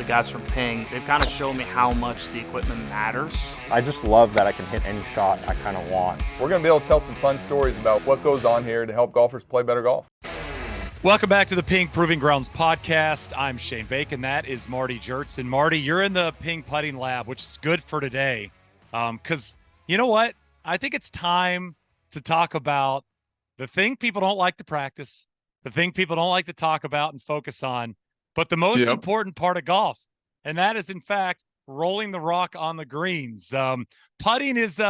the guys from Ping, they've kind of shown me how much the equipment matters. I just love that I can hit any shot I kind of want. We're going to be able to tell some fun stories about what goes on here to help golfers play better golf. Welcome back to the Ping Proving Grounds podcast. I'm Shane Bacon. That is Marty Jertz. And Marty, you're in the Ping putting lab, which is good for today. Because you know what? I think it's time to talk about the thing people don't like to practice, the thing people don't like to talk about and focus on, but the most important part of golf. And that is, in fact, rolling the rock on the greens. Putting is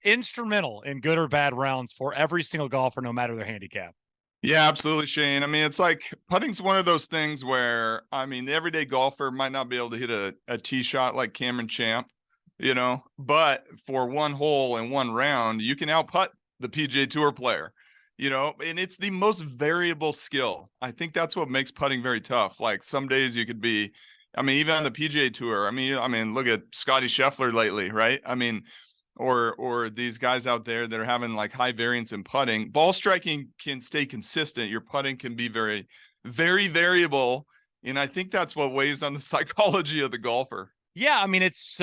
instrumental in good or bad rounds for every single golfer, no matter their handicap. Yeah, absolutely, Shane. I mean, it's like putting's one of those things where, I mean, the everyday golfer might not be able to hit a tee shot like Cameron Champ, but for one hole and one round, you can out-putt the PGA Tour player, and it's the most variable skill. I think that's what makes putting very tough. Like some days you could be, even on the PGA Tour, look at Scotty Scheffler lately, right? Or these guys out there that are having like high variance in putting. Ball striking can stay consistent. Your putting can be very, very variable. And I think that's what weighs on the psychology of the golfer. Yeah, it's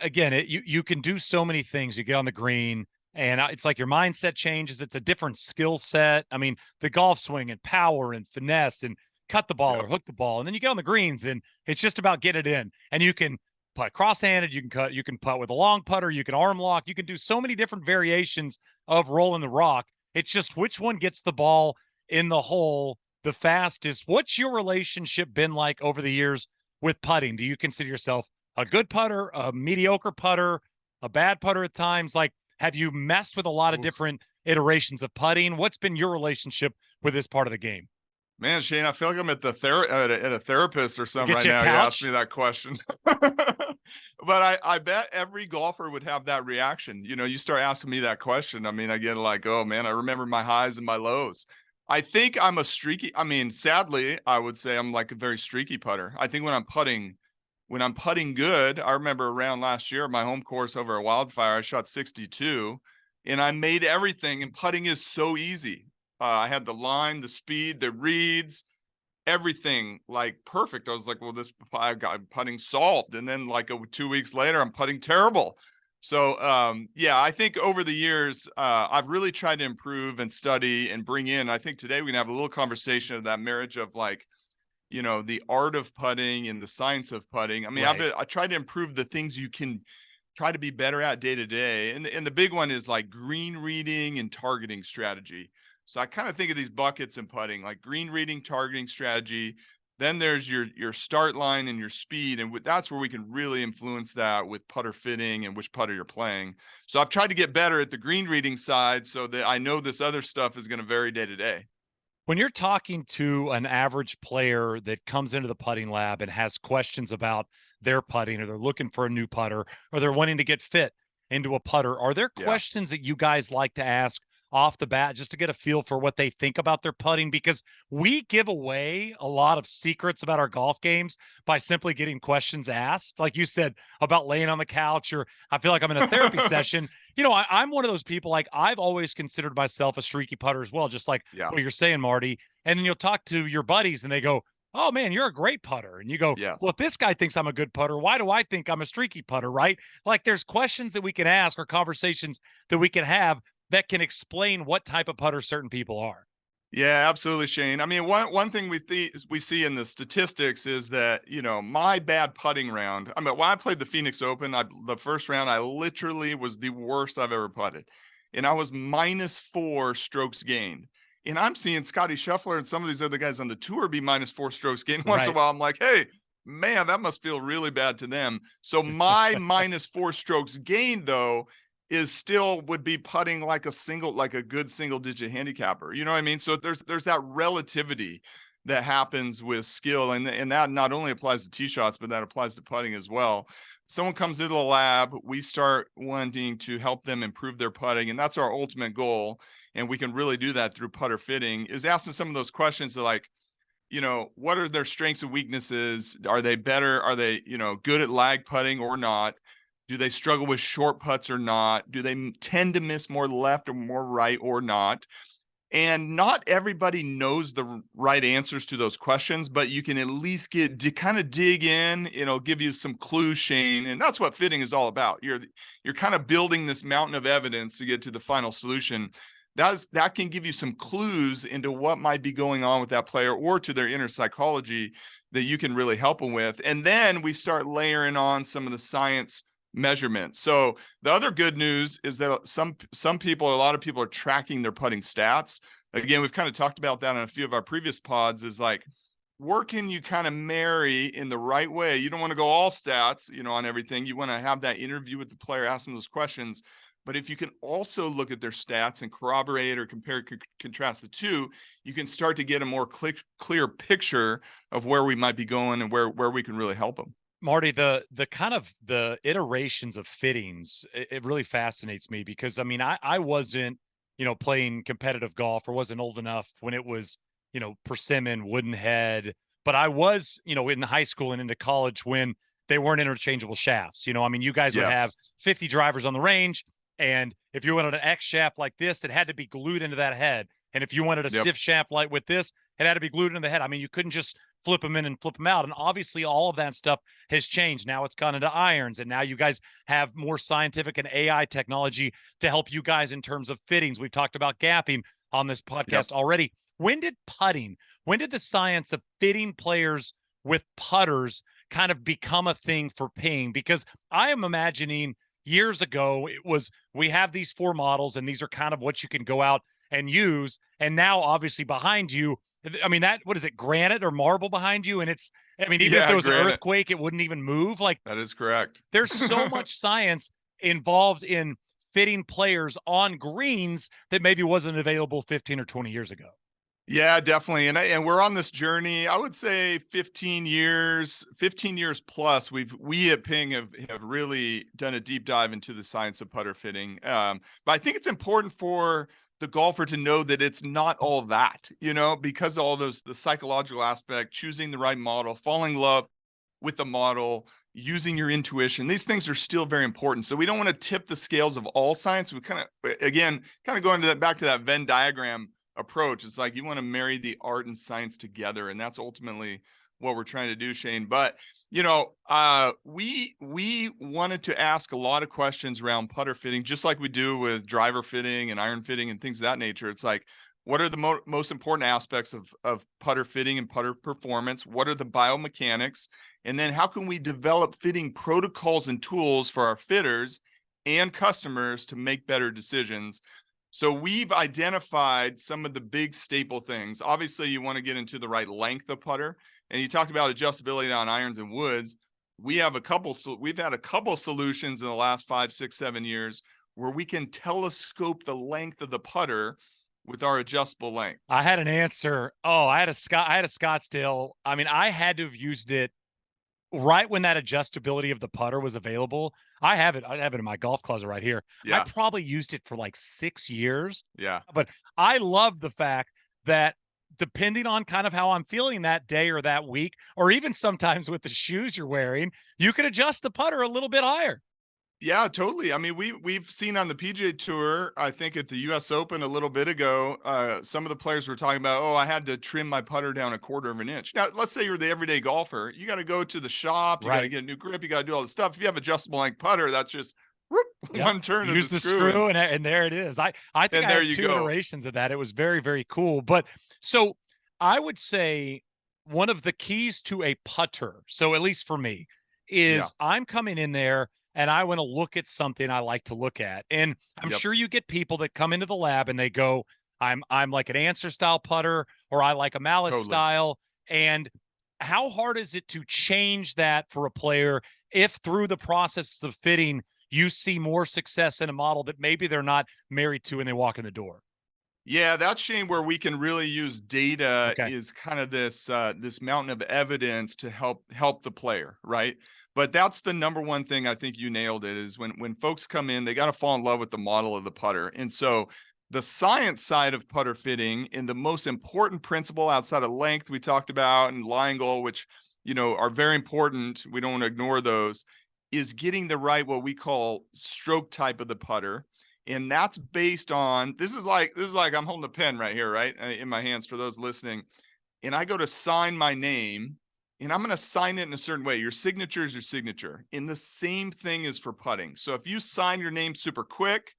again, you can do so many things. You get on the green, and it's like your mindset changes. It's a different skill set. The golf swing and power and finesse and cut the ball or hook the ball, and then you get on the greens, and it's just about get it in. And you can putt cross-handed, you can putt with a long putter, you can arm lock, you can do so many different variations of rolling the rock. It's just which one gets the ball in the hole the fastest. What's your relationship been like over the years with putting? Do you consider yourself a good putter, a mediocre putter, a bad putter at times? Like, have you messed with a lot of different iterations of putting? What's been your relationship with this part of the game? Man, Shane, I feel like I'm at a therapist or something right now. You asked me that question. But I bet every golfer would have that reaction. You start asking me that question. I get like, oh man, I remember my highs and my lows. I think I'm a streaky. Sadly, I would say I'm like a very streaky putter. I think when I'm putting good, I remember around last year, my home course over at Wildfire, I shot 62 and I made everything, and putting is so easy. I had the line, the speed, the reads, everything like perfect. I was like, well, I got putting solved. And then like 2 weeks later, I'm putting terrible. So, I think over the years, I've really tried to improve and study and bring in. I think today we can have a little conversation of that marriage of like, the art of putting and the science of putting. Right. I try to improve the things you can try to be better at day to day. And the big one is like green reading and targeting strategy. So I kind of think of these buckets in putting, like green reading, targeting strategy. Then there's your start line and your speed. And that's where we can really influence that with putter fitting and which putter you're playing. So I've tried to get better at the green reading side so that I know this other stuff is going to vary day to day. When you're talking to an average player that comes into the putting lab and has questions about their putting, or they're looking for a new putter, or they're wanting to get fit into a putter, are there questions that you guys like to ask off the bat just to get a feel for what they think about their putting? Because we give away a lot of secrets about our golf games by simply getting questions asked. Like you said about laying on the couch, or I feel like I'm in a therapy session. I'm one of those people, like I've always considered myself a streaky putter as well, just like what you're saying, Marty. And then you'll talk to your buddies and they go, oh man, you're a great putter. And you go, well, if this guy thinks I'm a good putter, why do I think I'm a streaky putter, right? Like there's questions that we can ask or conversations that we can have that can explain what type of putter certain people are. Yeah, absolutely, Shane. One thing we see in the statistics is that, my bad putting round, when I played the Phoenix Open, the first round, I literally was the worst I've ever putted. And I was -4 strokes gained. And I'm seeing Scotty Scheffler and some of these other guys on the tour be -4 strokes gained once in a while. I'm like, hey, man, that must feel really bad to them. So my -4 strokes gained, though, is still would be putting like a good single digit handicapper. You know what I mean? So there's that relativity that happens with skill. And that not only applies to tee shots, but that applies to putting as well. Someone comes into the lab, we start wanting to help them improve their putting. And that's our ultimate goal. And we can really do that through putter fitting, is asking some of those questions like, what are their strengths and weaknesses? Are they better? Are they, good at lag putting or not? Do they struggle with short putts or not? Do they tend to miss more left or more right or not? And not everybody knows the right answers to those questions, but you can at least get to kind of dig in, give you some clues, Shane. And that's what fitting is all about. You're kind of building this mountain of evidence to get to the final solution. That can give you some clues into what might be going on with that player or to their inner psychology that you can really help them with. And then we start layering on some of the science measurement. So the other good news is that some people, a lot of people are tracking their putting stats. Again, we've kind of talked about that on a few of our previous pods, is like, where can you kind of marry in the right way? You don't want to go all stats, on everything. You want to have that interview with the player, ask them those questions. But if you can also look at their stats and corroborate or compare, contrast the two, you can start to get a more clear picture of where we might be going and where we can really help them. Marty, the kind of the iterations of fittings, it really fascinates me because, I wasn't, playing competitive golf, or wasn't old enough when it was, persimmon, wooden head, but I was, in high school and into college when they weren't interchangeable shafts. You guys would have 50 drivers on the range, and if you wanted an X shaft like this, it had to be glued into that head. And if you wanted a stiff shaft like with this, it had to be glued into the head. You couldn't just flip them in and flip them out. And obviously all of that stuff has changed. Now it's gone into irons, and now you guys have more scientific and AI technology to help you guys in terms of fittings. We've talked about gapping on this podcast already. When did the science of fitting players with putters kind of become a thing for ping? Because I am imagining years ago, it was, we have these 4 models and these are kind of what you can go out and use. And now obviously behind you, what is it, granite or marble behind you? And it's, even if there was an earthquake, it wouldn't even move. Like, that is correct. There's so much science involved in fitting players on greens that maybe wasn't available 15 or 20 years ago. Yeah, definitely. And we're on this journey, I would say 15 years plus. We at Ping have really done a deep dive into the science of putter fitting. But I think it's important for the golfer to know that it's not all that, because all the psychological aspect, choosing the right model, falling in love with the model, using your intuition. These things are still very important. So we don't want to tip the scales of all science. We kind of going to back to that Venn diagram approach. It's like you want to marry the art and science together, and that's ultimately what we're trying to do, Shane. But we wanted to ask a lot of questions around putter fitting, just like we do with driver fitting and iron fitting and things of that nature. It's like, what are the most important aspects of putter fitting and putter performance? What are the biomechanics? And then how can we develop fitting protocols and tools for our fitters and customers to make better decisions? So we've identified some of the big staple things. Obviously, you want to get into the right length of putter. And you talked about adjustability on irons and woods. We've had a couple solutions in the last 5, 6, 7 years where we can telescope the length of the putter with our adjustable length. I had an answer. Oh, I had a Scottsdale. I had to have used it right when that adjustability of the putter was available. I have it in my golf closet right here. Yeah. I probably used it for like 6 years. Yeah. But I love the fact that depending on kind of how I'm feeling that day or that week, or even sometimes with the shoes you're wearing, you can adjust the putter a little bit higher. Yeah, totally. We've seen on the PGA Tour, I think at the US Open a little bit ago, some of the players were talking about, I had to trim my putter down 1/4 of an inch. Now, let's say you're the everyday golfer. You got to go to the shop. You got to get a new grip. You got to do all this stuff. If you have adjustable length putter, that's just one turn of the screw and there it is. I think I had 2 iterations of that. It was very, very cool. But so I would say one of the keys to a putter, so at least for me, is I'm coming in there and I want to look at something I like to look at. And I'm sure you get people that come into the lab and they go, I'm like an answer style putter, or I like a mallet style. And how hard is it to change that for a player if through the process of fitting, you see more success in a model that maybe they're not married to when they walk in the door? Yeah, that's, Shane, where we can really use data is kind of this mountain of evidence to help the player, right? But that's the number one thing. I think you nailed it, is when folks come in, they got to fall in love with the model of the putter. And so the science side of putter fitting, and the most important principle outside of length we talked about, and line goal, which are very important, we don't want to ignore those, is getting the right, what we call stroke type of the putter. And that's based on, this is like I'm holding a pen right here, right, in my hands for those listening. And I go to sign my name, and I'm going to sign it in a certain way. Your signature is your signature. And the same thing is for putting. So if you sign your name super quick,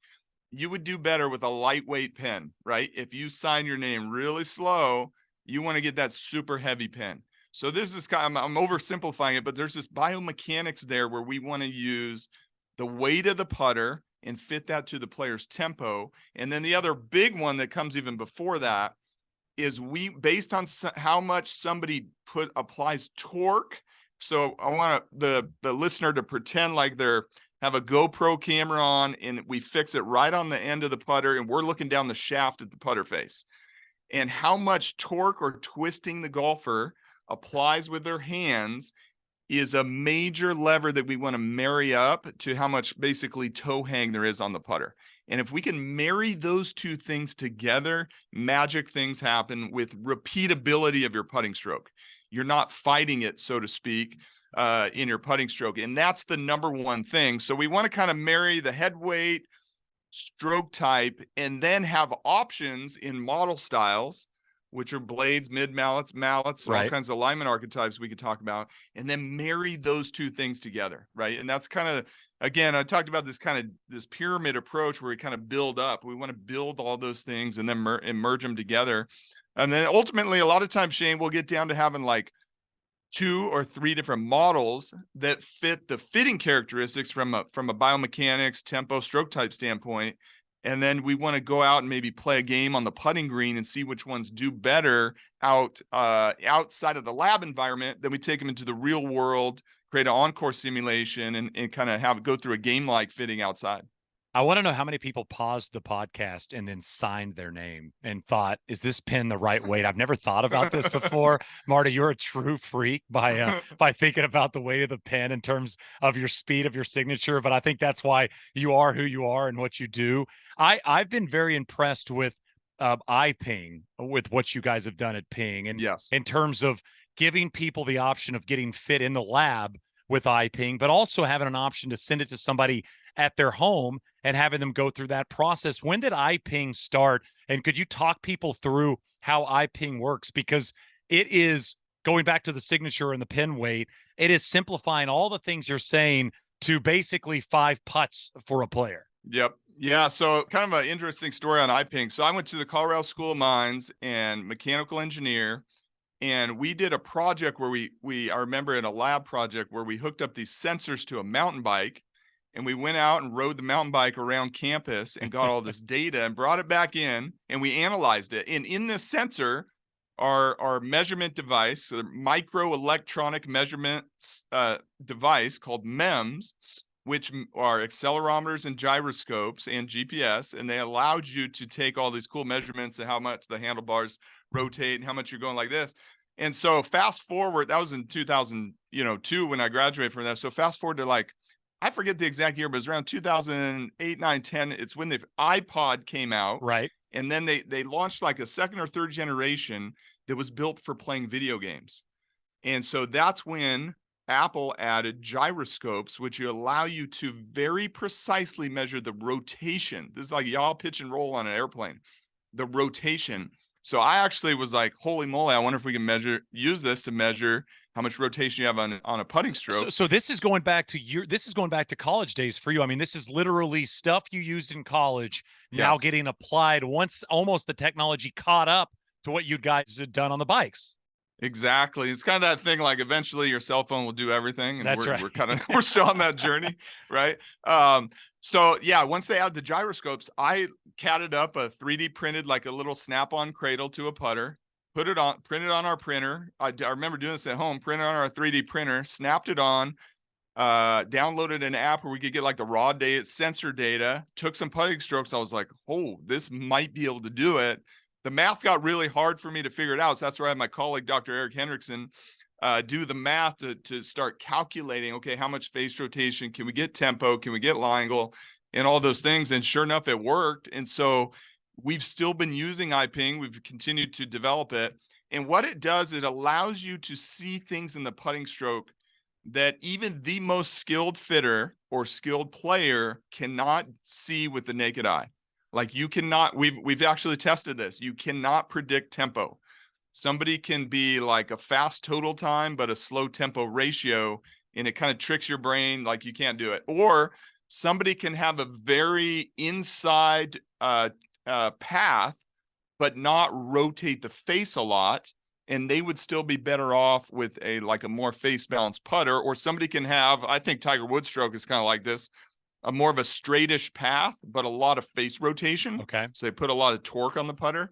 you would do better with a lightweight pen, right? If you sign your name really slow, you want to get that super heavy pen. So this is kind of, I'm oversimplifying it, but there's this biomechanics there where we want to use the weight of the putter and fit that to the player's tempo. And then the other big one that comes even before that is based on how much somebody applies torque. So I want the listener to pretend like they're have a GoPro camera on, and we fix it right on the end of the putter, and we're looking down the shaft at the putter face. And how much torque or twisting the golfer applies with their hands is a major lever that we want to marry up to how much basically toe hang there is on the putter. And if we can marry those two things together, magic things happen with repeatability of your putting stroke. You're not fighting it, so to speak, in your putting stroke. And that's the number one thing. So we want to kind of marry the head weight, stroke type, and then have options in model styles, which are blades, mid mallets, right, all kinds of alignment archetypes we could talk about, and then marry those two things together, right? And that's kind of, again, I talked about this pyramid approach where we kind of build up. We want to build all those things and then merge them together. And then ultimately, a lot of times, Shane, we'll get down to having like 2 or 3 different models that fit the fitting characteristics from a biomechanics, tempo, stroke type standpoint. And then we want to go out and maybe play a game on the putting green and see which ones do better outside of the lab environment. Then we take them into the real world, create an on-course simulation, and kind of go through a game-like fitting outside. I want to know how many people paused the podcast and then signed their name and thought, is this pen the right weight? I've never thought about this before. Marty, you're a true freak by thinking about the weight of the pen in terms of your speed of your signature. But I think that's why you are who you are and what you do. I've been very impressed with iPING, with what you guys have done at Ping. And yes, in terms of giving people the option of getting fit in the lab with iPING, but also having an option to send it to somebody at their home and having them go through that process. When did iPING start? And could you talk people through how iPING works? Because it is, going back to the signature and the pin weight, it is simplifying all the things you're saying to basically 5 putts for a player. Yep. Yeah. So kind of an interesting story on iPING. So I went to the Colorado School of Mines and mechanical engineer, and we did a project where I remember in a lab project where we hooked up these sensors to a mountain bike. And we went out and rode the mountain bike around campus and got all this data and brought it back in, and we analyzed it. And in this sensor, our measurement device, the microelectronic measurement device called MEMS, which are accelerometers and gyroscopes and GPS, and they allowed you to take all these cool measurements of how much the handlebars rotate and how much you're going like this. And so fast forward, that was in 2002 when I graduated from that. So fast forward to like, I forget the exact year, but it was around 2008, 9, 10. It's when the iPod came out. Right. And then they launched like a second or third generation that was built for playing video games. And so that's when Apple added gyroscopes, which allow you to very precisely measure the rotation. This is like yaw, pitch, and roll on an airplane, the rotation. So I actually was like, holy moly, I wonder if we can use this to measure how much rotation you have on a putting stroke. So this is going back to college days for you. I mean, this is literally stuff you used in college now getting applied once almost the technology caught up to what you guys had done on the bikes. Exactly. It's kind of that thing, like eventually your cell phone will do everything. And That's right. we're still on that journey. Right. So yeah, once they add the gyroscopes, I catted up a 3D printed, like a little snap-on cradle to a putter, printed on our printer. I remember doing this at home, printed on our 3D printer, snapped it on, downloaded an app where we could get like the raw data, sensor data, took some putting strokes. I was like, oh, this might be able to do it. The math got really hard for me to figure it out. So that's where I had my colleague, Dr. Eric Hendrickson, do the math to start calculating, okay, how much face rotation, can we get tempo, can we get line angle, and all those things. And sure enough, it worked. And so we've still been using iPING. We've continued to develop it. And what it does, it allows you to see things in the putting stroke that even the most skilled fitter or skilled player cannot see with the naked eye. Like you cannot, we've actually tested this. You cannot predict tempo. Somebody can be like a fast total time, but a slow tempo ratio, and it kind of tricks your brain like you can't do it. Or somebody can have a very inside path, but not rotate the face a lot, and they would still be better off with a more face balanced putter. Or somebody can have, I think Tiger Woods stroke is kind of like this, a more of a straightish path, but a lot of face rotation. Okay. So they put a lot of torque on the putter.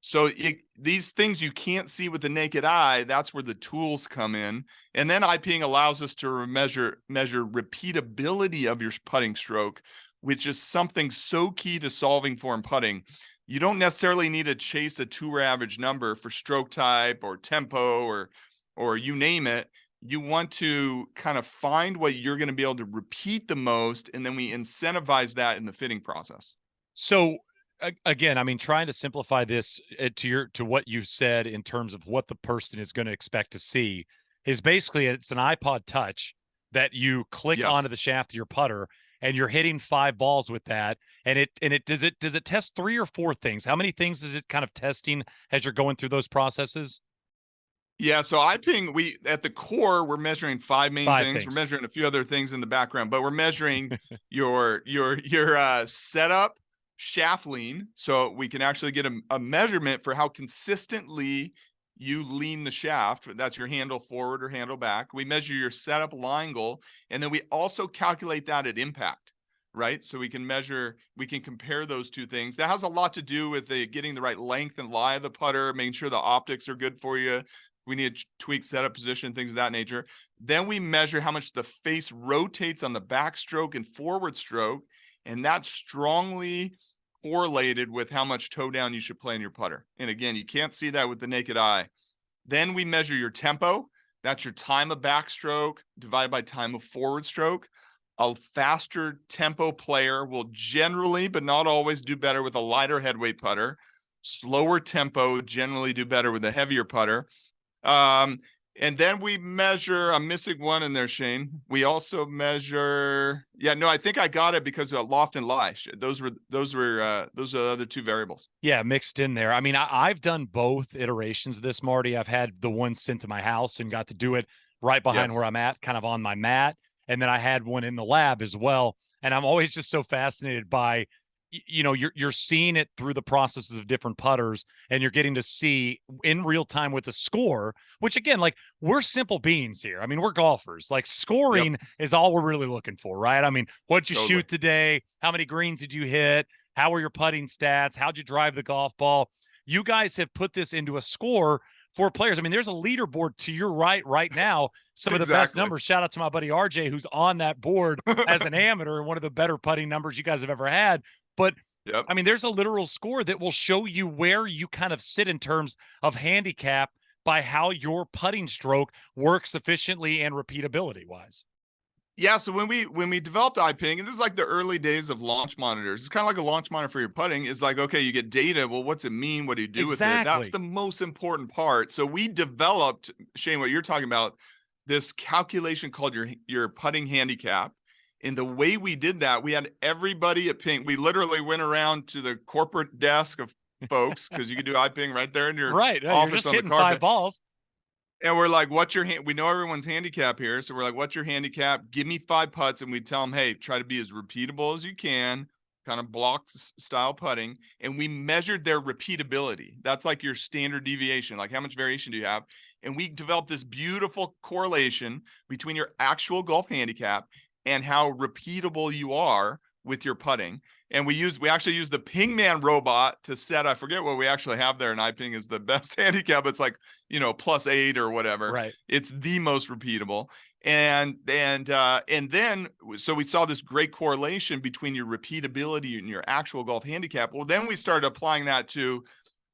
So these things you can't see with the naked eye, that's where the tools come in. And then iPING allows us to measure repeatability of your putting stroke, which is something so key to solving for in putting. You don't necessarily need to chase a tour average number for stroke type or tempo or you name it. You want to kind of find what you're going to be able to repeat the most, and then we incentivize that in the fitting process. So again, I mean, trying to simplify this to what you said in terms of what the person is going to expect to see is basically it's an iPod Touch that you click onto the shaft of your putter, and you're hitting 5 balls with that. And it does it test 3 or 4 things? How many things is it kind of testing as you're going through those processes? Yeah, so iPING, at the core, we're measuring 5 main things. We're measuring a few other things in the background, but we're measuring your setup, shaft lean, so we can actually get a measurement for how consistently you lean the shaft. That's your handle forward or handle back. We measure your setup line goal, and then we also calculate that at impact, right? So we can compare those two things. That has a lot to do with getting the right length and lie of the putter, making sure the optics are good for you. We need to tweak setup position, things of that nature. Then we measure how much the face rotates on the backstroke and forward stroke, and that's strongly correlated with how much toe down you should play in your putter. And again, you can't see that with the naked eye. Then we measure your tempo. That's your time of backstroke divided by time of forward stroke. A faster tempo player will generally, but not always, do better with a lighter headweight putter. Slower tempo generally do better with a heavier putter. And then we measure, I'm missing one in there, Shane. We also measure, I think I got it because of loft and lie. Those are the other 2 variables. Yeah, mixed in there. I mean, I've done both iterations of this, Marty. I've had the one sent to my house and got to do it right behind where I'm at, kind of on my mat. And then I had one in the lab as well. And I'm always just so fascinated by, you're seeing it through the processes of different putters, and you're getting to see in real time with the score, which again, like, we're simple beings here. I mean, we're golfers. Like, scoring is all we're really looking for, right? I mean, what'd you shoot today? How many greens did you hit? How were your putting stats? How'd you drive the golf ball? You guys have put this into a score for players. I mean, there's a leaderboard to your right now. Some of the best numbers. Shout out to my buddy RJ, who's on that board as an amateur, one of the better putting numbers you guys have ever had. But I mean, there's a literal score that will show you where you kind of sit in terms of handicap by how your putting stroke works efficiently and repeatability wise. Yeah, so when we developed iPING, and this is like the early days of launch monitors, it's kind of like a launch monitor for your putting. Is like, okay, you get data. Well, what's it mean? What do you do with it? That's the most important part. So we developed, Shane, what you're talking about, this calculation called your putting handicap. And the way we did that, we had everybody at Ping. We literally went around to the corporate desk of folks, because you could do iPING right there in your office, you're just on hitting the carpet. 5 balls. And we're like, what's your we know everyone's handicap here. So we're like, what's your handicap? Give me 5 putts. And we tell them, hey, try to be as repeatable as you can, kind of block style putting. And we measured their repeatability. That's like your standard deviation. Like, how much variation do you have? And we developed this beautiful correlation between your actual golf handicap and how repeatable you are with your putting. And we actually use the Pingman robot to set, I forget what we actually have there, and iPING is the best handicap. It's like, +8 or whatever. Right. It's the most repeatable. And then, so we saw this great correlation between your repeatability and your actual golf handicap. Well, then we started applying that to,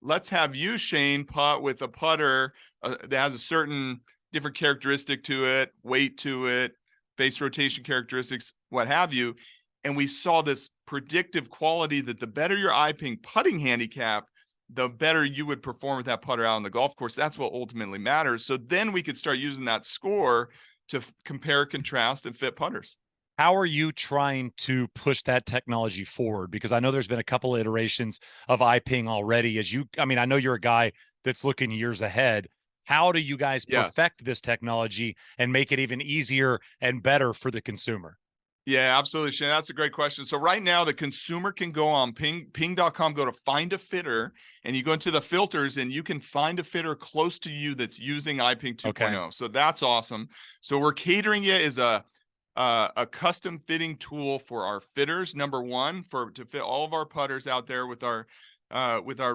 let's have you, Shane, putt with a putter that has a certain different characteristic to it, weight to it, face rotation characteristics, what have you. And we saw this predictive quality that the better your iPING putting handicap, the better you would perform with that putter out on the golf course. That's what ultimately matters. So then we could start using that score to compare, contrast, and fit putters. How are you trying to push that technology forward? Because I know there's been a couple of iterations of iPING already. I know you're a guy that's looking years ahead. How do you guys perfect this technology and make it even easier and better for the consumer? Yeah, absolutely, Shane. That's a great question. So right now, the consumer can go on ping.com, go to find a fitter, and you go into the filters, and you can find a fitter close to you that's using iPING 2.0. Okay. So that's awesome. So we're catering it as a custom fitting tool for our fitters. Number one, to fit all of our putters out there with our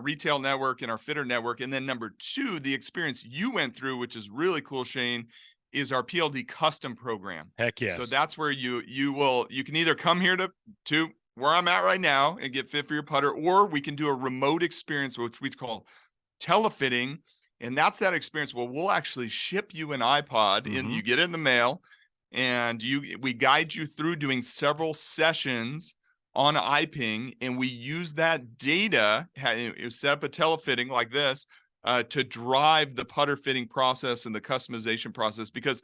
retail network and our fitter network. And then number two, the experience you went through, which is really cool, Shane, is our PLD custom program. Heck yes. So that's where you can either come here to where I'm at right now and get fit for your putter, or we can do a remote experience, which we call telefitting. And that's that experience where we'll actually ship you an iPod and you get it in the mail, and we guide you through doing several sessions on iPING, and we use that data, set up a telefitting like this, to drive the putter fitting process and the customization process, because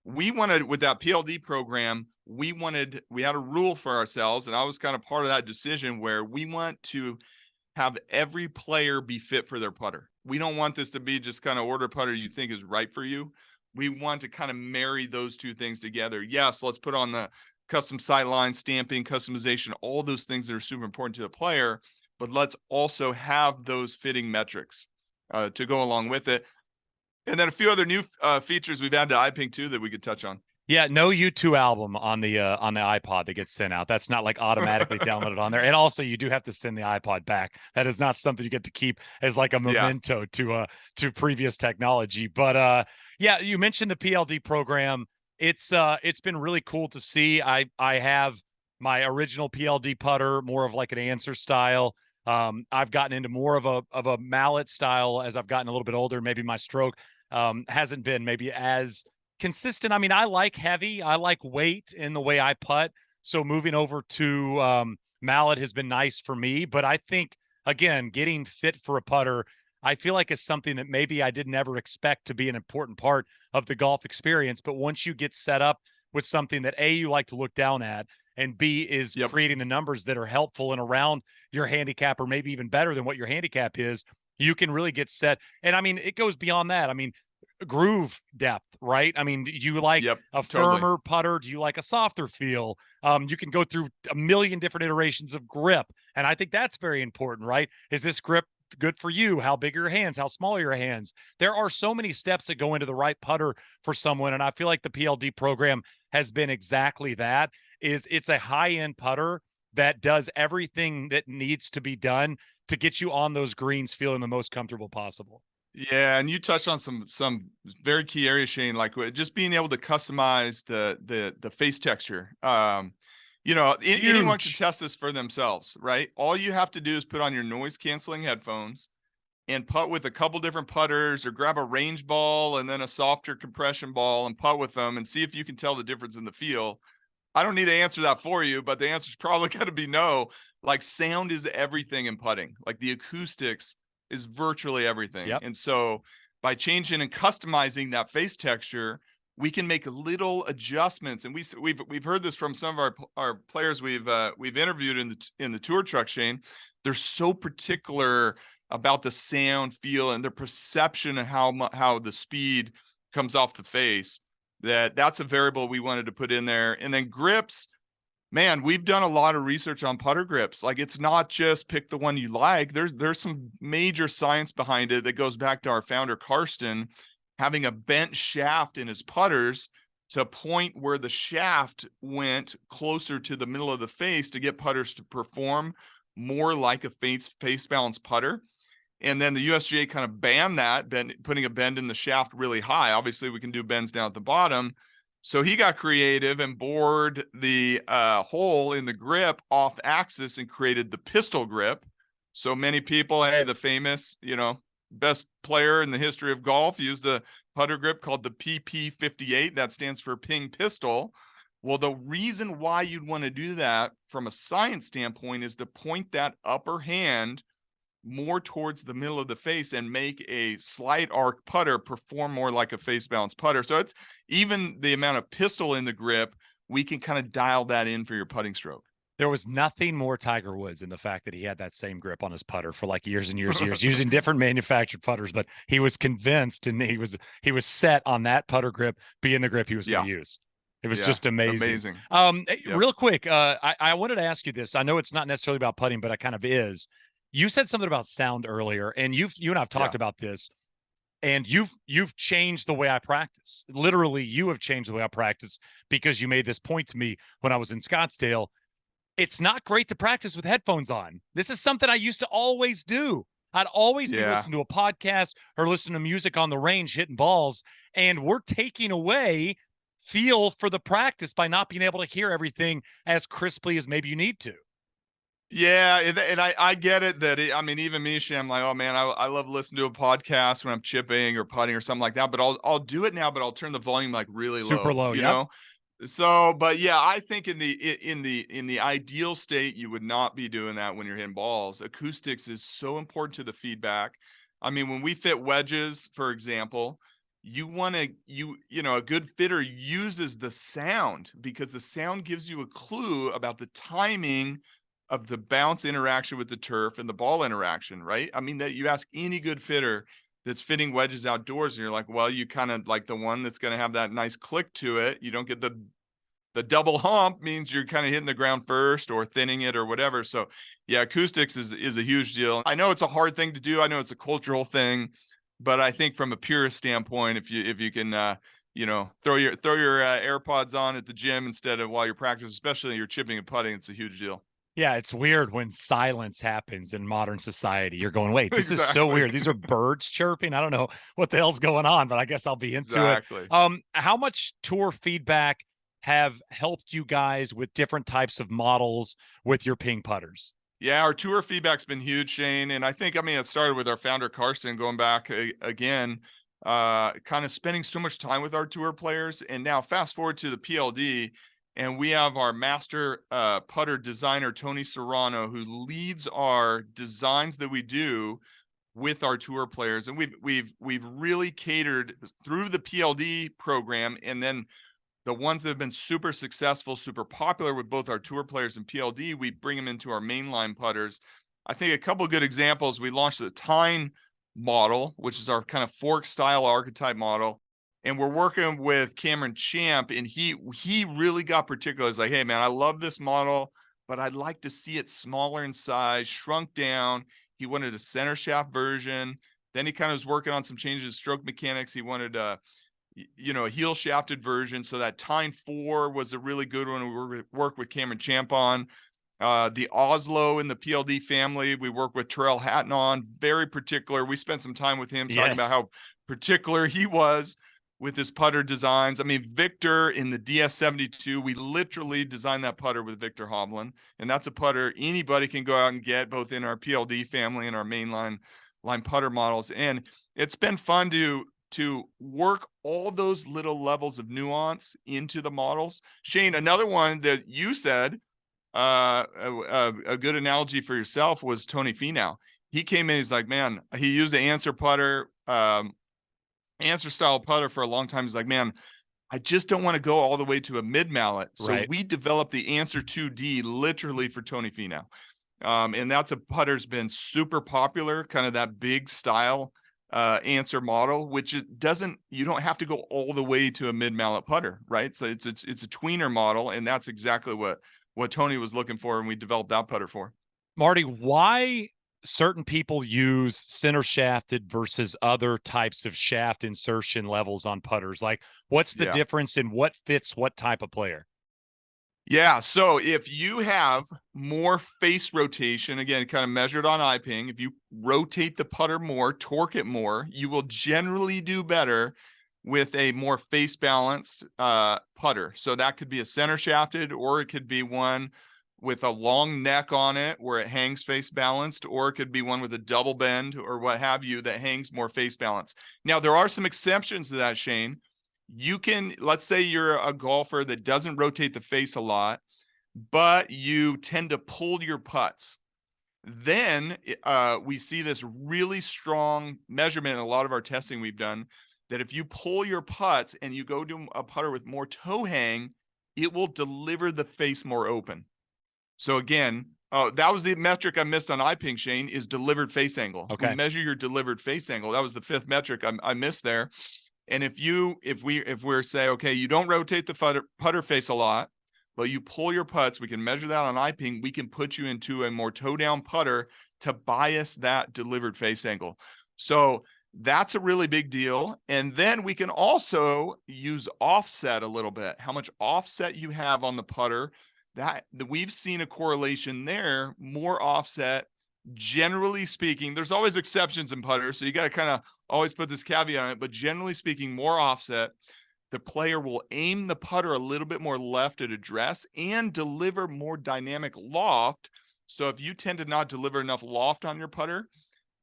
we wanted, with that PLD program, we had a rule for ourselves, and I was kind of part of that decision, where we want to have every player be fit for their putter. We don't want this to be just kind of order putter you think is right for you. We want to kind of marry those two things together. Yes, let's put on the custom sightline, stamping, customization, all those things that are super important to the player, but let's also have those fitting metrics to go along with it. And then a few other new features we've added to iPING too that we could touch on. Yeah, no U2 album on the iPod that gets sent out. That's not like automatically downloaded on there. And also, you do have to send the iPod back. That is not something you get to keep as like a memento to previous technology. But yeah, you mentioned the PLD program. It's been really cool to see. I have my original PLD putter, more of like an answer style. I've gotten into more of a mallet style as I've gotten a little bit older. Maybe my stroke hasn't been maybe as consistent. I mean, I like heavy, I like weight in the way I putt. So moving over to mallet has been nice for me. But I think, again, getting fit for a putter, I feel like is something that maybe I didn't ever expect to be an important part of the golf experience. But once you get set up with something that A, you like to look down at, and B, is creating the numbers that are helpful and around your handicap, or maybe even better than what your handicap is, you can really get set. And I mean, it goes beyond that. I mean, groove depth, right? I mean, do you like a firmer putter? Do you like a softer feel? You can go through a million different iterations of grip. And I think that's very important, right? Is this grip good for you? How big are your hands? How small are your hands? There are so many steps that go into the right putter for someone. And I feel like the PLD program has been exactly that. It's a high-end putter that does everything that needs to be done to get you on those greens feeling the most comfortable possible. Yeah, and you touched on some very key areas, Shane, like just being able to customize the face texture. You know, anyone can test this for themselves, right? All you have to do is put on your noise canceling headphones and putt with a couple different putters, or grab a range ball and then a softer compression ball and putt with them and see if you can tell the difference in the feel. I don't need to answer that for you, but the answer is probably going to be no. Like, sound is everything in putting. Like, the acoustics is virtually everything. And so by changing and customizing that face texture, we can make little adjustments. And we've heard this from some of our players we've interviewed in the tour truck, Shane. They're so particular about the sound, feel, and their perception of how the speed comes off the face. That's a variable we wanted to put in there. And then grips, man, we've done a lot of research on putter grips. Like, it's not just pick the one you like. There's some major science behind it that goes back to our founder, Karsten, having a bent shaft in his putters to point where the shaft went closer to the middle of the face to get putters to perform more like a face balanced putter. And then the USGA kind of banned that, putting a bend in the shaft really high. Obviously, we can do bends down at the bottom. So he got creative and bored the hole in the grip off axis and created the pistol grip. So many people, the famous, best player in the history of golf used a putter grip called the PP58. That stands for Ping Pistol. Well, the reason why you'd want to do that from a science standpoint is to point that upper hand more towards the middle of the face and make a slight arc putter perform more like a face balance putter. So it's even the amount of pistol in the grip, we can kind of dial that in for your putting stroke. There was nothing more Tiger Woods than the fact that he had that same grip on his putter for like years and years and years, using different manufactured putters, but he was convinced and he was set on that putter grip being the grip he was going to use. It was just amazing. Real quick, I wanted to ask you this. I know it's not necessarily about putting, but it kind of is. You said something about sound earlier, and you and I've talked about this, and you've changed the way I practice. Literally, you have changed the way I practice because you made this point to me when I was in Scottsdale. It's not great to practice with headphones on. This is something I used to always do. I'd always be listening to a podcast or listening to music on the range, hitting balls, and we're taking away feel for the practice by not being able to hear everything as crisply as maybe you need to. Yeah, and I get it that I mean, even me, Shane, I'm like, oh man, I love listening to a podcast when I'm chipping or putting or something like that. But I'll do it now, but I'll turn the volume like really super low, you know. So, but yeah, I think in the ideal state, you would not be doing that when you're hitting balls. Acoustics is so important to the feedback. I mean, when we fit wedges, for example, you want to, a good fitter uses the sound because the sound gives you a clue about the timing of the bounce interaction with the turf and the ball interaction, right? I mean, that you ask any good fitter that's fitting wedges outdoors and you're like, well, you kind of like the one that's going to have that nice click to it. You don't get the double hump means you're kind of hitting the ground first or thinning it or whatever. So yeah, acoustics is a huge deal. I know it's a hard thing to do. I know it's a cultural thing, but I think from a purist standpoint, if you can, throw your AirPods on at the gym instead of while you're practicing, especially you're chipping and putting, it's a huge deal. Yeah, it's weird when silence happens in modern society. You're going, wait, this is so weird. These are birds chirping. I don't know what the hell's going on, but I guess I'll be into it. How much tour feedback have helped you guys with different types of models with your ping putters? Yeah, our tour feedback's been huge, Shane. And I think, it started with our founder, Carson, going back again, kind of spending so much time with our tour players. And now fast forward to the PLD, and we have our master putter designer, Tony Serrano, who leads our designs that we do with our tour players. And we've really catered through the PLD program, and then the ones that have been super successful, super popular with both our tour players and PLD, we bring them into our mainline putters. I think a couple of good examples, we launched the Tyne model, which is our kind of fork style archetype model. And we're working with Cameron Champ, and he really got particular. He's like, hey man, I love this model, but I'd like to see it smaller in size, shrunk down. He wanted a center shaft version. Then he kind of was working on some changes to stroke mechanics. He wanted a heel shafted version. So that Tyne 4 was a really good one. We worked with Cameron Champ on. The Oslo in the PLD family, we work with Terrell Hatton on, very particular. We spent some time with him talking about how particular he was with his putter designs. I mean, Victor in the DS72, we literally designed that putter with Victor Hovland. And that's a putter anybody can go out and get, both in our PLD family and our mainline putter models. And it's been fun to work all those little levels of nuance into the models. Shane, another one that you said, a good analogy for yourself was Tony Finau. He came in, he's like, man, he used the answer putter, answer style putter for a long time. He's like, man, I just don't want to go all the way to a mid mallet. So we developed the answer 2D literally for Tony Finau. And that's a putter's been super popular, kind of that big style answer model, which you don't have to go all the way to a mid mallet putter, right? So it's a tweener model, and that's exactly what Tony was looking for, and we developed that putter for. Marty, why certain people use center shafted versus other types of shaft insertion levels on putters? Like, what's the difference in what fits what type of player? Yeah, so if you have more face rotation, again, kind of measured on iPING, if you rotate the putter more, torque it more, you will generally do better with a more face balanced putter. So that could be a center shafted, or it could be one with a long neck on it where it hangs face balanced, or it could be one with a double bend or what have you that hangs more face balanced. Now, there are some exceptions to that, Shane. You can, let's say you're a golfer that doesn't rotate the face a lot, but you tend to pull your putts. Then we see this really strong measurement in a lot of our testing we've done that if you pull your putts and you go to a putter with more toe hang, it will deliver the face more open. So again, that was the metric I missed on iPING, Shane, is delivered face angle. Okay. We measure your delivered face angle. That was the 5th metric I missed there. And if we're say, okay, you don't rotate the putter face a lot, but you pull your putts, we can measure that on iPING. We can put you into a more toe down putter to bias that delivered face angle. So that's a really big deal. And then we can also use offset a little bit. How much offset you have on the putter, that we've seen a correlation there, more offset. Generally speaking, there's always exceptions in putters, so you got to kind of always put this caveat on it, but generally speaking, more offset. The player will aim the putter a little bit more left at address and deliver more dynamic loft. So if you tend to not deliver enough loft on your putter,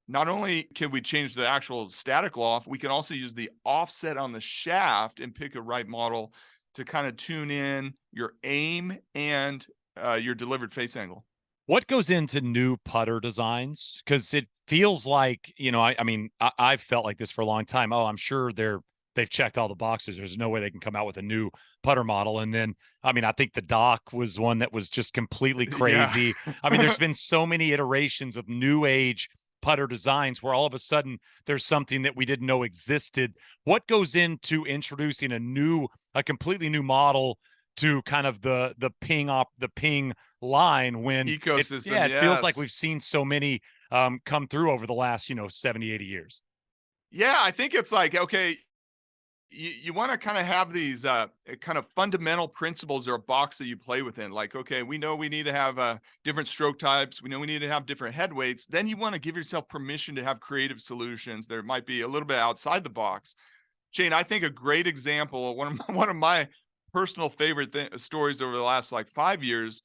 not only can we change the actual static loft, we can also use the offset on the shaft and pick a right model to kind of tune in your aim and your delivered face angle. What goes into new putter designs? Because it feels like, you know, I mean, I've felt like this for a long time. Oh, I'm sure they've checked all the boxes. There's no way they can come out with a new putter model. And then, I mean, I think the Dock was one that was just completely crazy. Yeah. I mean, there's been so many iterations of new age putter designs where all of a sudden there's something that we didn't know existed. What goes into introducing a completely new model to kind of the ping line when ecosystem? It feels like we've seen so many come through over the last, 70, 80 years. Yeah, I think it's like, okay, you want to kind of have these kind of fundamental principles or a box that you play within. Like, okay, we know we need to have different stroke types. We know we need to have different head weights. Then you want to give yourself permission to have creative solutions that might be a little bit outside the box. Shane, I think a great example, one of my personal favorite stories over the last like 5 years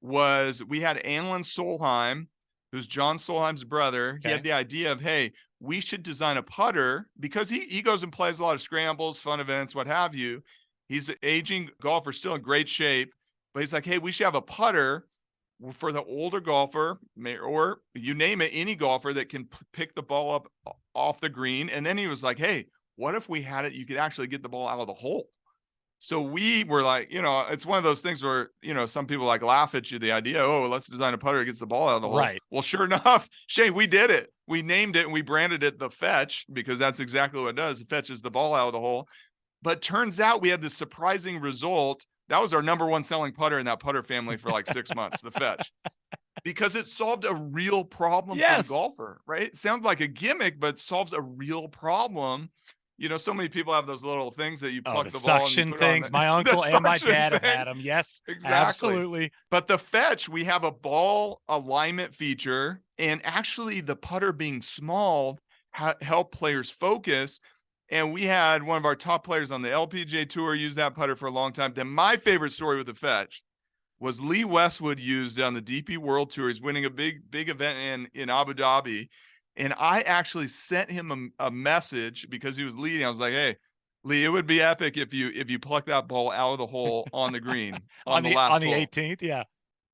was we had Anlin Solheim, who's John Solheim's brother. Okay. He had the idea of, hey, we should design a putter because he goes and plays a lot of scrambles, fun events, what have you. He's an aging golfer, still in great shape, but he's like, hey, we should have a putter for the older golfer, or you name it, any golfer that can pick the ball up off the green. And then he was like, hey, what if we had it, you could actually get the ball out of the hole? So we were like, it's one of those things where, some people like laugh at you, the idea, oh, let's design a putter that gets the ball out of the hole. Right. Well, sure enough, Shane, we did it. We named it and we branded it the Fetch because that's exactly what it does. It fetches the ball out of the hole. But turns out we had this surprising result. That was our #1 selling putter in that putter family for like 6 months, the Fetch. Because it solved a real problem for the golfer, right? It sounds like a gimmick, but solves a real problem. So many people have those little things that you pluck the ball suction things. My uncle and my dad have had them. Yes, exactly. Absolutely. But the Fetch, we have a ball alignment feature, and actually the putter being small help players focus. And we had one of our top players on the LPGA Tour use that putter for a long time. Then my favorite story with the Fetch was Lee Westwood used on the DP World Tour. He's winning a big event in Abu Dhabi. And I actually sent him a message because he was leading. I was like, hey, Lee, it would be epic if you pluck that ball out of the hole on the green on the last hole. 18th. Yeah.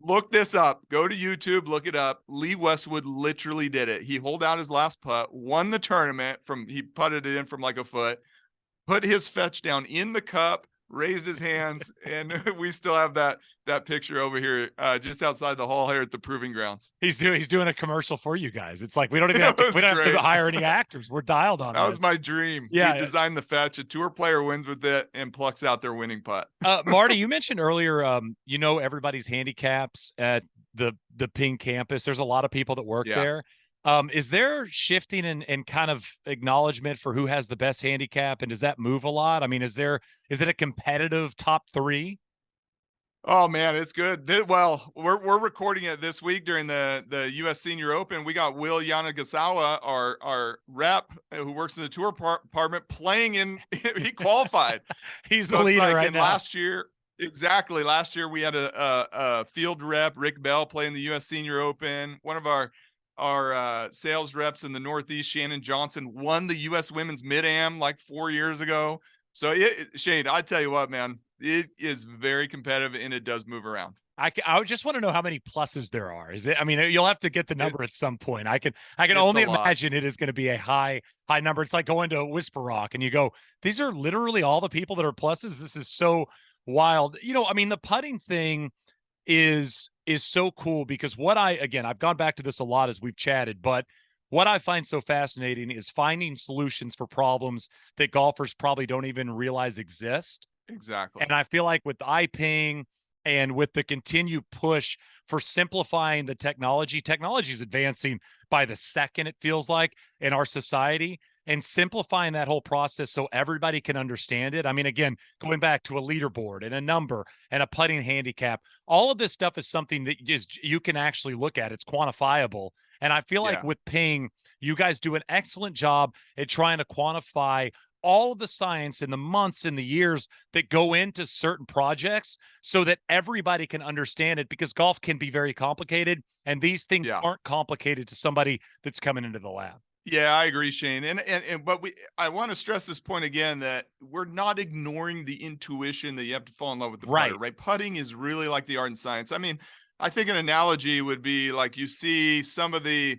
Look this up. Go to YouTube, look it up. Lee Westwood literally did it. He holed out his last putt, won the tournament he putted it in from like a foot, put his Fetch down in the cup, raised his hands, and we still have that picture over here just outside the hall here at the Proving Grounds. He's doing a commercial for you guys. It's like we don't have to hire any actors. We're dialed on. That was my dream. Yeah, he designed the Fetch. A tour player wins with it and plucks out their winning putt. Marty, you mentioned earlier, everybody's handicaps at the Ping campus. There's a lot of people that work there. Is there shifting and kind of acknowledgement for who has the best handicap, and does that move a lot? I mean, is it a competitive top 3? Oh man, it's good. Well, we're recording it this week during the U.S. Senior Open. We got Will Yanagasawa, our rep who works in the tour department, playing in. He qualified. He's the leader right now. Last year, exactly. Last year we had a field rep, Rick Bell, playing the U.S. Senior Open. One of our sales reps in the Northeast, Shannon Johnson, won the U.S. Women's Mid-Am like 4 years ago. So Shane, I tell you what, man, It is very competitive, and it does move around. I just want to know how many pluses there are. Is it? I mean, you'll have to get the number at some point. I can only imagine it is going to be a high number. It's like going to Whisper Rock and you go, these are literally all the people that are pluses. This is so wild. You know, I mean, the putting thing is so cool because I've gone back to this a lot as we've chatted, but what I find so fascinating is finding solutions for problems that golfers probably don't even realize exist. Exactly. And I feel like with iPING and with the continued push for simplifying the technology is advancing by the second, it feels like, in our society, and simplifying that whole process so everybody can understand it. I mean, again, going back to a leaderboard and a number and a putting handicap, all of this stuff is something that you can actually look at. It's quantifiable. And I feel like with Ping, you guys do an excellent job at trying to quantify all of the science in the months and the years that go into certain projects so that everybody can understand it, because golf can be very complicated and these things aren't complicated to somebody that's coming into the lab. Yeah, I agree, Shane. But I want to stress this point again, that we're not ignoring the intuition that you have to fall in love with the putter, right? Putting is really like the art and science. I mean, I think an analogy would be like you see some of the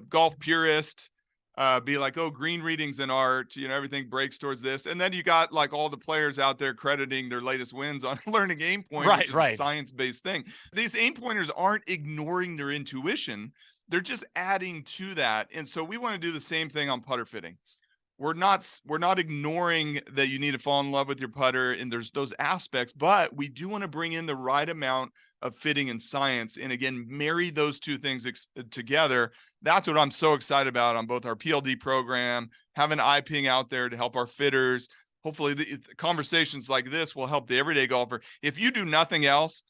golf purist be like, oh, green reading's an art, you know, everything breaks towards this. And then you got like all the players out there crediting their latest wins on learning aim point, which is a science-based thing. These aim pointers aren't ignoring their intuition. They're just adding to that. And so we want to do the same thing on putter fitting. We're not ignoring that you need to fall in love with your putter, and there's those aspects, but we do want to bring in the right amount of fitting and science, and again, marry those two things together. That's what I'm so excited about on both our PLD program, having iPING out there to help our fitters. Hopefully the conversations like this will help the everyday golfer. If you do nothing else,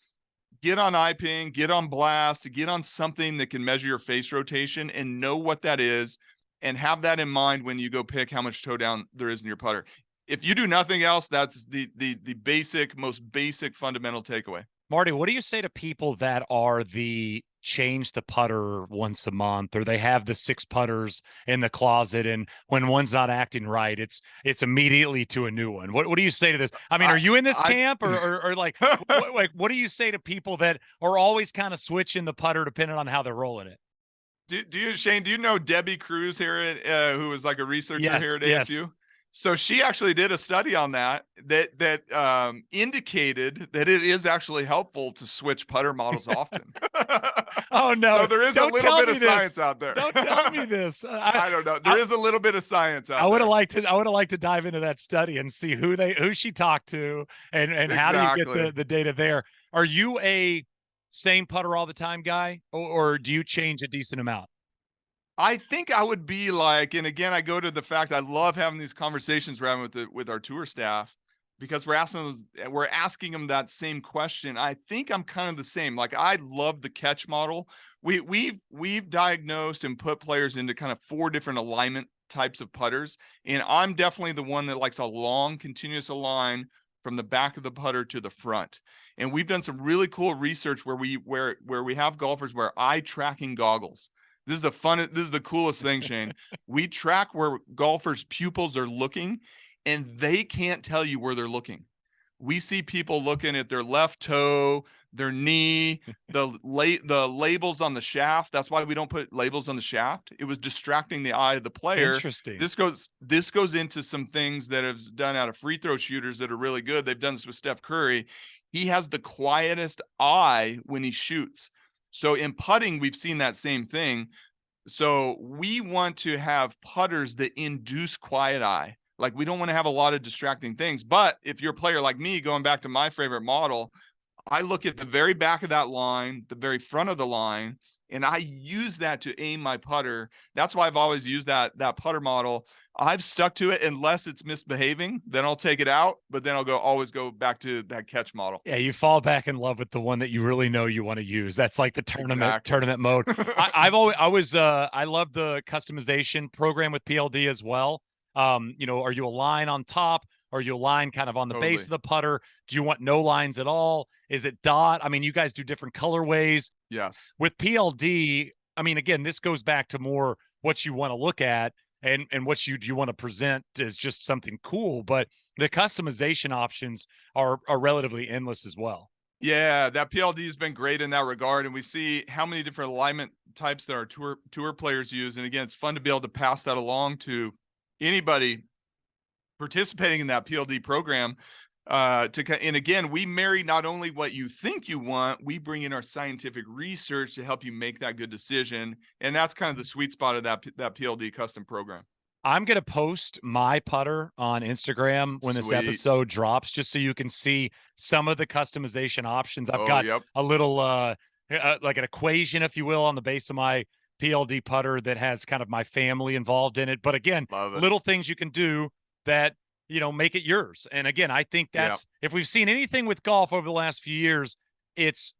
get on iPING, get on Blast, get on something that can measure your face rotation and know what that is, and have that in mind when you go pick how much toe down there is in your putter. If you do nothing else, that's the most basic fundamental takeaway. Marty, what do you say to people that are change the putter once a month, or they have the 6 putters in the closet, and when one's not acting right, it's immediately to a new one? What do you say to this? I mean, are you in this camp, or like, what do you say to people that are always kind of switching the putter depending on how they're rolling it? Do you, Shane, do you know Debbie Cruz here at, who was like a researcher here at ASU? So she actually did a study on that indicated that it is actually helpful to switch putter models often. Oh no! So there is a little bit of science out there. Don't tell me this. I don't know. There is a little bit of science out there. I would have liked to dive into that study and see who she talked to and how do you get the data there. Are you a same putter all the time guy, or do you change a decent amount? I think I would be like, and again, I go to the fact I love having these conversations we're having with our tour staff, because we're asking them that same question. I think I'm kind of the same. Like, I love the catch model. We've diagnosed and put players into kind of 4 different alignment types of putters, and I'm definitely the one that likes a long continuous align from the back of the putter to the front. And we've done some really cool research where we have golfers wear eye tracking goggles. This is the coolest thing, Shane. We track where golfers' pupils are looking, and they can't tell you where they're looking. We see people looking at their left toe, their knee, the labels on the shaft. That's why we don't put labels on the shaft. It was distracting the eye of the player. Interesting. This goes into some things that have done out of free throw shooters that are really good. They've done this with Steph Curry. He has the quietest eye when he shoots. So in putting, we've seen that same thing. So we want to have putters that induce quiet eye. Like, we don't want to have a lot of distracting things. But if you're a player like me, going back to my favorite model, I look at the very back of that line, the very front of the line, and I use that to aim my putter. That's why I've always used that putter model. I've stuck to it unless it's misbehaving. Then I'll take it out, but then I'll always go back to that catch model. Yeah, you fall back in love with the one that you really know you want to use. That's like the tournament mode. I love the customization program with PLD as well. You know, are you a line on top? Are you a line kind of on the base of the putter? Do you want no lines at all? Is it dot? I mean, you guys do different colorways. Yes. With PLD, I mean, again, this goes back to more what you want to look at. and what you want to present is just something cool, but the customization options are relatively endless as well. Yeah, that PLD has been great in that regard, and we see how many different alignment types that our tour players use. And again, it's fun to be able to pass that along to anybody participating in that PLD program. And again, we marry not only what you think you want, we bring in our scientific research to help you make that good decision, and that's kind of the sweet spot of that PLD custom program. I'm going to post my putter on Instagram when this episode drops, just so you can see some of the customization options. I've got a little, like an equation, if you will, on the base of my PLD putter that has kind of my family involved in it. But again, little things you can do that, make it yours. And again, I think that's, if we've seen anything with golf over the last few years, it's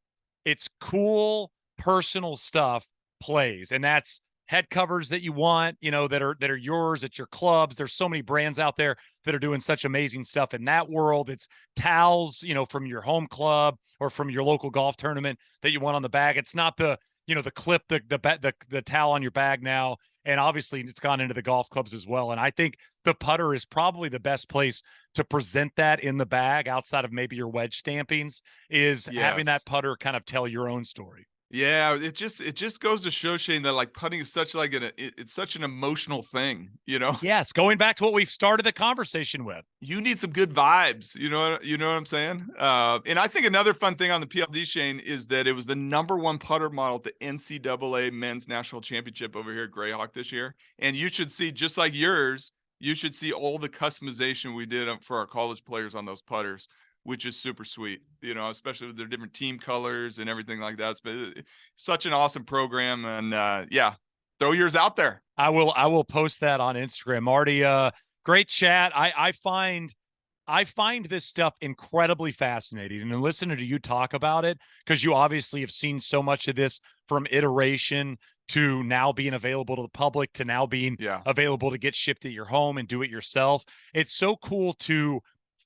cool, personal stuff plays. And that's head covers that you want, that are yours at your clubs. There's so many brands out there that are doing such amazing stuff in that world. It's towels, from your home club or from your local golf tournament that you want on the bag. It's not the clip, the towel on your bag now. And obviously it's gone into the golf clubs as well. And I think the putter is probably the best place to present that in the bag, outside of maybe your wedge stampings, is having that putter kind of tell your own story. Yeah, it just goes to show, Shane, that like putting is such like it's such an emotional thing, Yes, going back to what we've started the conversation with. You need some good vibes, you know what I'm saying? And I think another fun thing on the PLD, Shane, is that it was the #1 putter model at the NCAA Men's National Championship over here at Greyhawk this year. And you should see, just like yours, you should see all the customization we did for our college players on those putters, which is super sweet, especially with their different team colors and everything like that. It's such an awesome program. And throw yours out there. I will post that on Instagram. Marty, great chat. I find this stuff incredibly fascinating, and listening to you talk about it, because you obviously have seen so much of this from iteration to now being available to the public, to now being available to get shipped at your home and do it yourself. It's so cool to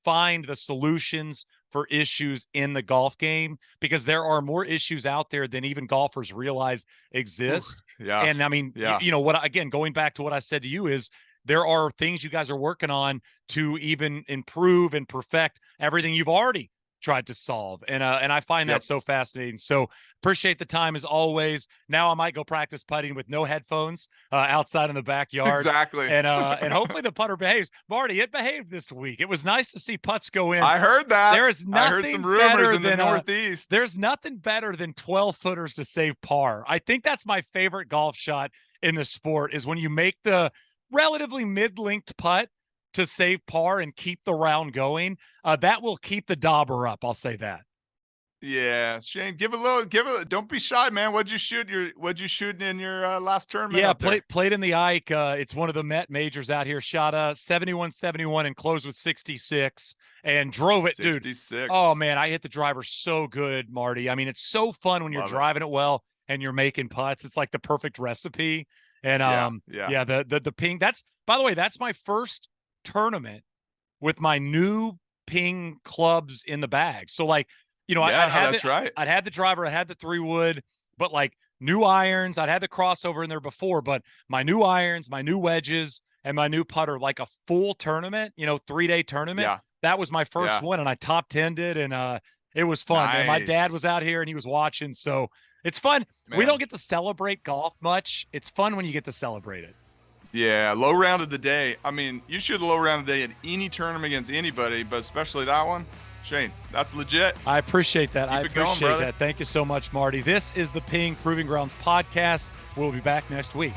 find the solutions for issues in the golf game, because there are more issues out there than even golfers realize exist. And I mean, going back to what I said to you, is there are things you guys are working on to even improve and perfect everything you've already tried to solve. And I find that so fascinating. So appreciate the time as always. Now I might go practice putting with no headphones outside in the backyard. Exactly. And hopefully the putter behaves. Marty, it behaved this week. It was nice to see putts go in. I heard that. There is nothing. I heard some rumors in the Northeast. There's nothing better than 12 footers to save par. I think that's my favorite golf shot in the sport, is when you make the relatively mid-length putt to save par and keep the round going. That will keep the dauber up. I'll say that. Yeah, Shane, don't be shy, man. What'd you shoot in your last tournament? Yeah, played in the Ike. It's one of the Met majors out here. Shot 71-71 and closed with 66 and drove it, 66. Dude. Oh man, I hit the driver so good, Marty. I mean, it's so fun when you're driving it well and you're making putts. It's like the perfect recipe. And the ping. By the way, that's my first tournament with my new ping clubs in the bag. So I'd had the driver, I had the 3-wood, but like new irons. I'd had the crossover in there before, but my new irons, my new wedges, and my new putter, like a full tournament, 3-day tournament. Yeah. That was my first one, and I top 10'd it, and it was fun. Nice. And my dad was out here and he was watching, so it's fun. Man. We don't get to celebrate golf much. It's fun when you get to celebrate it. Yeah, low round of the day. I mean, you shoot a low round of the day in any tournament against anybody, but especially that one. Shane, that's legit. I appreciate that. Keep it going, brother. Thank you so much, Marty. This is the Ping Proving Grounds podcast. We'll be back next week.